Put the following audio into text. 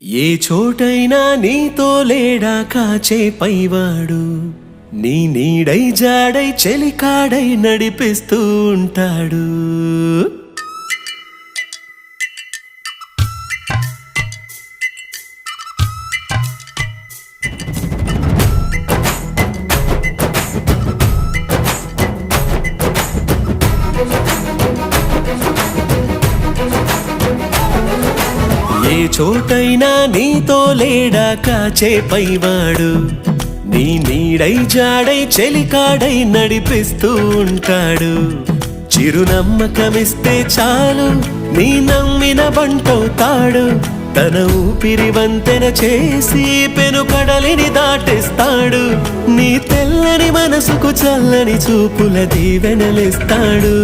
ఏ చోటైనా నీతో లేడా కాచే పైవాడు, నీ నీడై జాడై చెలికాడై నడిపిస్తూ ఉంటాడు. ఏ చోటైనా నీతో లేడా కాచే పైవాడు, నీ నీడై జాడై చెలికాడై నడిపిస్తూ ఉంటాడు. చిరునమ్మకమిస్తే చాలు నీ నమ్మిన బంటవుతాడు. తన ఊపిరి వంతెన చేసి పెను కడలిని దాటిస్తాడు. నీ తెల్లని మనసుకు చల్లని చూపుల దీవెనలిస్తాడు.